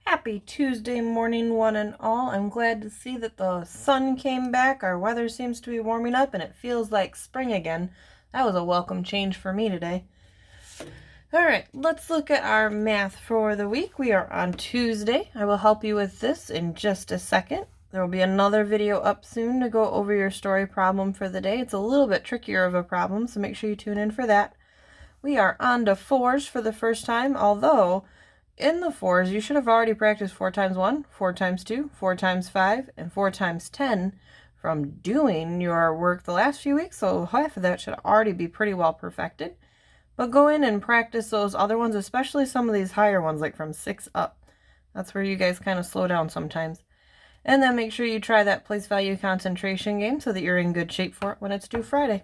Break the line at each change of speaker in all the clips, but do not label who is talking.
Happy Tuesday morning, one and all. I'm glad to see that the sun came back. Our weather seems to be warming up and it feels like spring again. That was a welcome change for me today. All right, let's look at our math for the week. We are on Tuesday. I will help you with this in just a second. There will be another video up soon to go over your story problem for the day. It's a little bit trickier of a problem, so make sure you tune in for that. We are on to fours for the first time, although in the fours, you should have already practiced 4 times 1, 4 times 2, 4 times 5, and 4 times 10 from doing your work the last few weeks, so half of that should already be pretty well perfected. But go in and practice those other ones, especially some of these higher ones, like from 6 up. That's where you guys kind of slow down sometimes. And then make sure you try that place value concentration game so that you're in good shape for it when it's due Friday.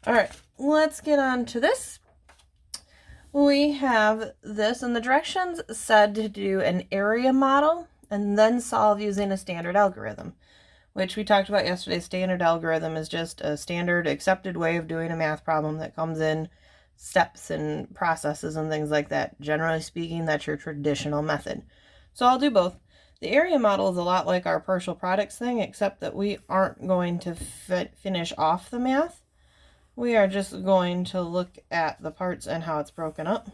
All right, let's get on to this. We have this, and the directions said to do an area model and then solve using a standard algorithm, which we talked about yesterday. Standard algorithm is just a standard accepted way of doing a math problem that comes in steps and processes and things like that. Generally speaking, that's your traditional method. So I'll do both. The area model is a lot like our partial products thing, except that we aren't going to finish off the math. We are just going to look at the parts and how it's broken up.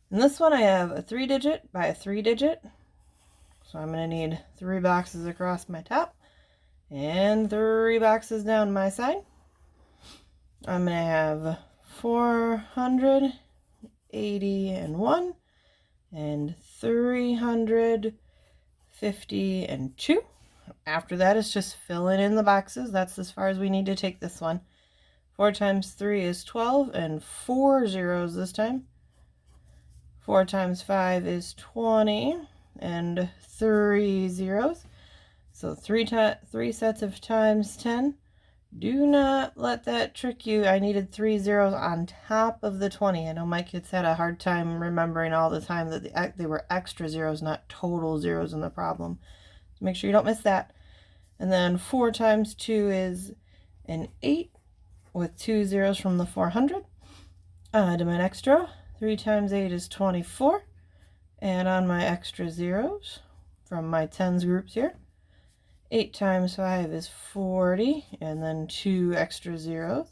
In this one, I have a 3-digit by a 3-digit. So I'm going to need 3 boxes across my top and 3 boxes down my side. I'm going to have 481 and 352. After that, it's just filling in the boxes. That's as far as we need to take this one. 4 times 3 is 12, and 4 zeros this time. 4 times 5 is 20, and 3 zeros. So 3 sets of times 10. Do not let that trick you. I needed 3 zeros on top of the 20. I know my kids had a hard time remembering all the time that they were extra zeros, not total zeros in the problem. So make sure you don't miss that. And then 4 times 2 is an 8. With 2 zeros from the 400. I do my extra. 3 times 8 is 24. And on my extra zeros from my tens groups here. 8 times 5 is 40. And then 2 extra zeros.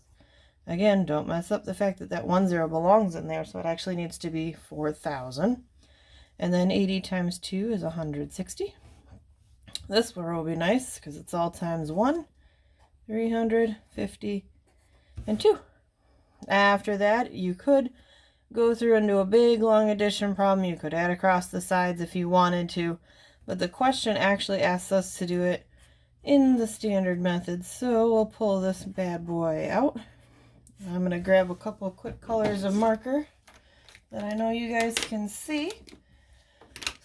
Again, don't mess up the fact that that 1 zero belongs in there, so it actually needs to be 4,000. And then 80 times 2 is 160. This one will be nice because it's all times 1. 350. And 2. After that, you could go through and do a big long addition problem. You could add across the sides if you wanted to, but the question actually asks us to do it in the standard method. So we'll pull this bad boy out. I'm going to grab a couple of quick colors of marker that I know you guys can see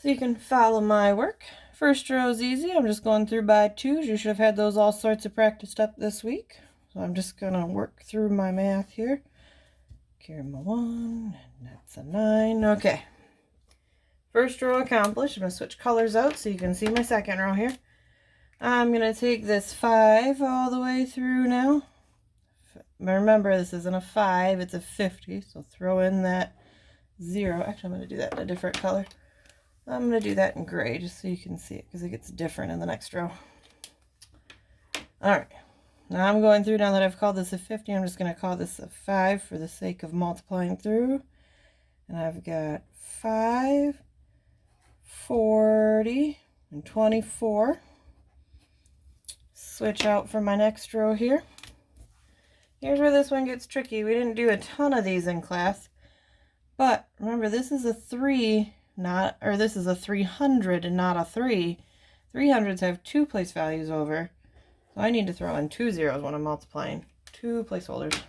so you can follow my work. First row is easy. I'm just going through by 2s. You should have had those all sorts of practiced up this week. So I'm just going to work through my math here. Carry my 1, and that's a 9. Okay. First row accomplished. I'm going to switch colors out so you can see my second row here. I'm going to take this 5 all the way through now. Remember, this isn't a 5, it's a 50, so throw in that 0. Actually, I'm going to do that in a different color. I'm going to do that in gray just so you can see it because it gets different in the next row. All right. Now I'm going through, now that I've called this a 50, I'm just going to call this a 5 for the sake of multiplying through. And I've got 5, 40, and 24. Switch out for my next row here. Here's where this one gets tricky. We didn't do a ton of these in class. But remember, this is a 3, this is a 300 and not a 3. 300s have 2 place values over. I need to throw in 2 zeros when I'm multiplying. 2 placeholders.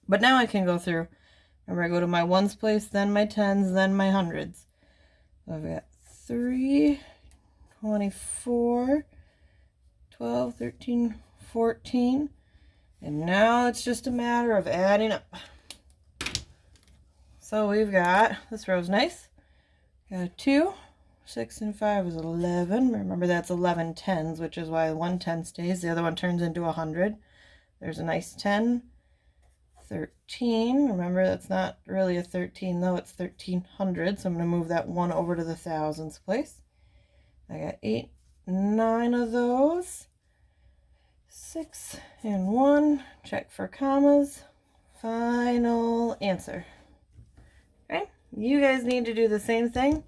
But now I can go through. Remember, I go to my 1s place, then my 10s, then my 100s. So I've got 3, 24, 12, 13, 14. And now it's just a matter of adding up. So we've got, this row's nice. Got a 2. 6 and 5 is 11. Remember, that's 11 tens, which is why one 10 stays. The other one turns into 100. There's a nice 10. 13. Remember, that's not really a 13 though, it's 1300, so I'm going to move that 1 over to the thousands place. I got 8, 9 of those. 6 and 1. Check for commas. Final answer. Okay, you guys need to do the same thing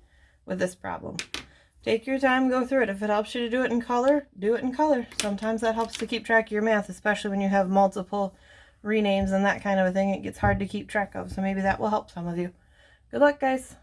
with this problem. Take your time, go through it. If it helps you to do it in color, do it in color. Sometimes that helps to keep track of your math, especially when you have multiple renames and that kind of a thing. It gets hard to keep track of, so maybe that will help some of you. Good luck, guys.